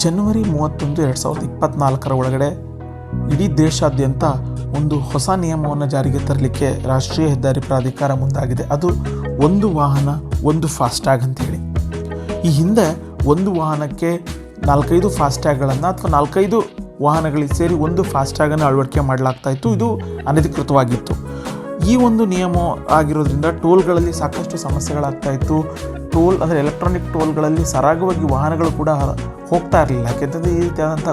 ಜನವರಿ 31, 2024 ಒಳಗಡೆ ಇಡೀ ದೇಶಾದ್ಯಂತ ಒಂದು ಹೊಸ ನಿಯಮವನ್ನು ಜಾರಿಗೆ ತರಲಿಕ್ಕೆ ರಾಷ್ಟ್ರೀಯ ಹೆದ್ದಾರಿ ಪ್ರಾಧಿಕಾರ ಮುಂದಾಗಿದೆ. ಅದು ಒಂದು ವಾಹನ ಒಂದು ಫಾಸ್ಟ್ಯಾಗ್ ಅಂತೇಳಿ. ಈ ಹಿಂದೆ ಒಂದು ವಾಹನಕ್ಕೆ 4-5 ಫಾಸ್ಟ್ಯಾಗ್ಗಳನ್ನು ಅಥವಾ 4-5 ವಾಹನಗಳಿಗೆ ಸೇರಿ ಒಂದು ಫಾಸ್ಟ್ಯಾಗನ್ನು ಅಳವಡಿಕೆ ಮಾಡಲಾಗ್ತಾ ಇತ್ತು. ಇದು ಅನಧಿಕೃತವಾಗಿತ್ತು. ಈ ಒಂದು ನಿಯಮ ಆಗಿರೋದ್ರಿಂದ ಟೋಲ್ಗಳಲ್ಲಿ ಸಾಕಷ್ಟು ಸಮಸ್ಯೆಗಳಾಗ್ತಾ ಇತ್ತು. ಟೋಲ್ ಅಂದರೆ ಎಲೆಕ್ಟ್ರಾನಿಕ್ ಟೋಲ್ಗಳಲ್ಲಿ ಸರಾಗವಾಗಿ ವಾಹನಗಳು ಕೂಡ ಹೋಗ್ತಾ ಇರಲಿಲ್ಲ. ಯಾಕೆಂತಂದರೆ ಈ ರೀತಿಯಾದಂಥ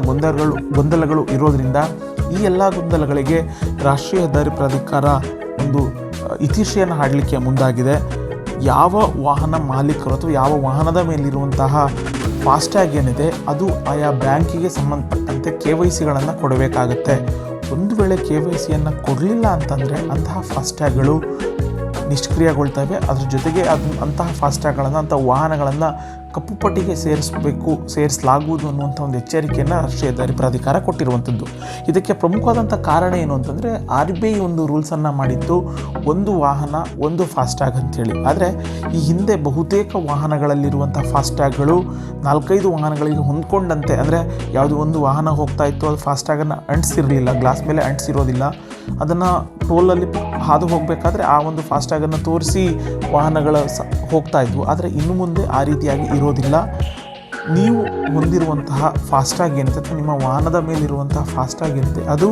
ಗೊಂದಲಗಳು ಇರೋದರಿಂದ ಈ ಎಲ್ಲ ಗೊಂದಲಗಳಿಗೆ ರಾಷ್ಟ್ರೀಯ ಹೆದ್ದಾರಿ ಪ್ರಾಧಿಕಾರ ಒಂದು ಇತಿಶ್ರೀಯನ್ನು ಹಾಡಲಿಕ್ಕೆ ಮುಂದಾಗಿದೆ. ಯಾವ ವಾಹನ ಮಾಲೀಕರು ಅಥವಾ ಯಾವ ವಾಹನದ ಮೇಲಿರುವಂತಹ ಫಾಸ್ಟ್ಯಾಗ್ ಏನಿದೆ ಅದು ಆಯಾ ಬ್ಯಾಂಕಿಗೆ ಸಂಬಂಧಪಟ್ಟಂತೆ KYCಗಳನ್ನು ಕೊಡಬೇಕಾಗತ್ತೆ. ಒಂದು ವೇಳೆ KYCಯನ್ನು ಕೊಡಲಿಲ್ಲ ಅಂತಂದರೆ ಅಂತಹ ಫಾಸ್ಟ್ಯಾಗ್ಗಳು ನಿಷ್ಕ್ರಿಯಗೊಳ್ತವೆ. ಅದ್ರ ಜೊತೆಗೆ ಅಂತಹ ಫಾಸ್ಟ್ಯಾಗ್ಗಳನ್ನು ಅಂಥ ವಾಹನಗಳನ್ನು ಕಪ್ಪು ಪಟ್ಟಿಗೆ ಸೇರಿಸಲಾಗುವುದು ಅನ್ನುವಂಥ ಒಂದು ಎಚ್ಚರಿಕೆಯನ್ನು ರಾಷ್ಟ್ರೀಯ ಹೆದ್ದಾರಿ ಪ್ರಾಧಿಕಾರ ಕೊಟ್ಟಿರುವಂಥದ್ದು. ಇದಕ್ಕೆ ಪ್ರಮುಖವಾದಂಥ ಕಾರಣ ಏನು ಅಂತಂದರೆ RBI ಒಂದು ರೂಲ್ಸನ್ನು ಮಾಡಿತ್ತು, ಒಂದು ವಾಹನ ಒಂದು ಫಾಸ್ಟ್ಯಾಗ್ ಅಂಥೇಳಿ. ಆದರೆ ಈ ಹಿಂದೆ ಬಹುತೇಕ ವಾಹನಗಳಲ್ಲಿರುವಂಥ ಫಾಸ್ಟ್ಯಾಗ್ಗಳು 4-5 ವಾಹನಗಳಿಗೆ ಹೊಂದ್ಕೊಂಡಂತೆ, ಅಂದರೆ ಯಾವುದೋ ಒಂದು ವಾಹನ ಹೋಗ್ತಾ ಇತ್ತು, ಅದು ಫಾಸ್ಟ್ಯಾಗನ್ನು ಅಂಟಿಸಿರಲಿಲ್ಲ, ಗ್ಲಾಸ್ ಮೇಲೆ ಅಂಟಿಸಿರೋದಿಲ್ಲ. ಅದನ್ನು ಟೋಲಲ್ಲಿ ಹಾದು ಹೋಗಬೇಕಾದ್ರೆ ಆ ಒಂದು ಫಾಸ್ಟ್ಯಾಗನ್ನು ತೋರಿಸಿ ವಾಹನಗಳು ಹೋಗ್ತಾ ಇದ್ವು. ಆದರೆ ಇನ್ನು ಮುಂದೆ ಆ ರೀತಿಯಾಗಿ ಇರೋದಿಲ್ಲ. ನೀವು ಹೊಂದಿರುವಂತಹ ಫಾಸ್ಟ್ಯಾಗ್ ಏನಿದೆ ಅಥವಾ ನಿಮ್ಮ ವಾಹನದ ಮೇಲಿರುವಂತಹ ಫಾಸ್ಟ್ಯಾಗ್ ಏನಿದೆ ಅದು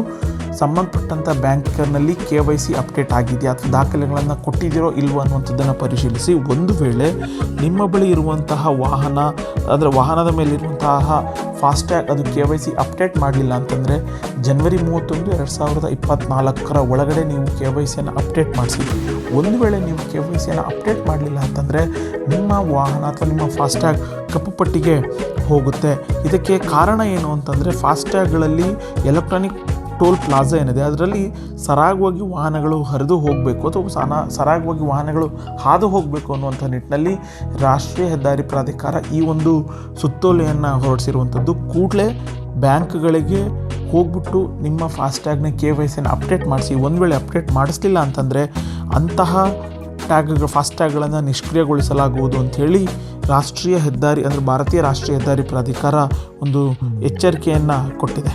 ಸಂಬಂಧಪಟ್ಟಂಥ ಬ್ಯಾಂಕ್ನಲ್ಲಿ KYC ಅಪ್ಡೇಟ್ ಆಗಿದೆಯಾ ಅಥವಾ ದಾಖಲೆಗಳನ್ನು ಕೊಟ್ಟಿದ್ದೀರೋ ಇಲ್ವೋ ಅನ್ನುವಂಥದ್ದನ್ನು ಪರಿಶೀಲಿಸಿ. ಒಂದು ವೇಳೆ ನಿಮ್ಮ ಬಳಿ ಇರುವಂತಹ ವಾಹನ ಅಂದರೆ ವಾಹನದ ಮೇಲಿರುವಂತಹ ಫಾಸ್ಟ್ಯಾಗ್ ಅದು KYC ಅಪ್ಡೇಟ್ ಮಾಡಲಿಲ್ಲ ಅಂತಂದರೆ ಜನವರಿ 31, 2024 ಒಳಗಡೆ ನೀವು KYCಯನ್ನು ಅಪ್ಡೇಟ್ ಮಾಡಿಸಿ. ಒಂದು ವೇಳೆ ನೀವು KYCಯನ್ನು ಅಪ್ಡೇಟ್ ಮಾಡಲಿಲ್ಲ ಅಂತಂದರೆ ನಿಮ್ಮ ವಾಹನ ಅಥವಾ ನಿಮ್ಮ ಫಾಸ್ಟ್ಯಾಗ್ ಕಪ್ಪು ಪಟ್ಟಿಗೆ ಹೋಗುತ್ತೆ. ಇದಕ್ಕೆ ಕಾರಣ ಏನು ಅಂತಂದರೆ ಫಾಸ್ಟ್ಯಾಗ್ಗಳಲ್ಲಿ ಎಲೆಕ್ಟ್ರಾನಿಕ್ ಟೋಲ್ ಪ್ಲಾಜಾ ಏನಿದೆ ಅದರಲ್ಲಿ ಸರಾಗವಾಗಿ ವಾಹನಗಳು ಹರಿದು ಹೋಗಬೇಕು ಅಥವಾ ಸರಾಗವಾಗಿ ವಾಹನಗಳು ಹಾದು ಹೋಗಬೇಕು ಅನ್ನುವಂಥ ನಿಟ್ಟಿನಲ್ಲಿ ರಾಷ್ಟ್ರೀಯ ಹೆದ್ದಾರಿ ಪ್ರಾಧಿಕಾರ ಈ ಒಂದು ಸುತ್ತೋಲೆಯನ್ನು ಹೊರಡಿಸಿರುವಂಥದ್ದು. ಕೂಡಲೇ ಬ್ಯಾಂಕ್ಗಳಿಗೆ ಹೋಗ್ಬಿಟ್ಟು ನಿಮ್ಮ ಫಾಸ್ಟ್ಯಾಗ್ನ KYCಯನ್ನು ಅಪ್ಡೇಟ್ ಮಾಡಿಸಿ. ಒಂದು ವೇಳೆ ಅಪ್ಡೇಟ್ ಮಾಡಿಸ್ಲಿಲ್ಲ ಅಂತಂದರೆ ಅಂತಹ ಫಾಸ್ಟ್ಯಾಗ್ಗಳನ್ನು ನಿಷ್ಕ್ರಿಯಗೊಳಿಸಲಾಗುವುದು ಅಂಥೇಳಿ ರಾಷ್ಟ್ರೀಯ ಹೆದ್ದಾರಿ ಅಂದರೆ ಭಾರತೀಯ ರಾಷ್ಟ್ರೀಯ ಹೆದ್ದಾರಿ ಪ್ರಾಧಿಕಾರ ಒಂದು ಎಚ್ಚರಿಕೆಯನ್ನು ಕೊಟ್ಟಿದೆ.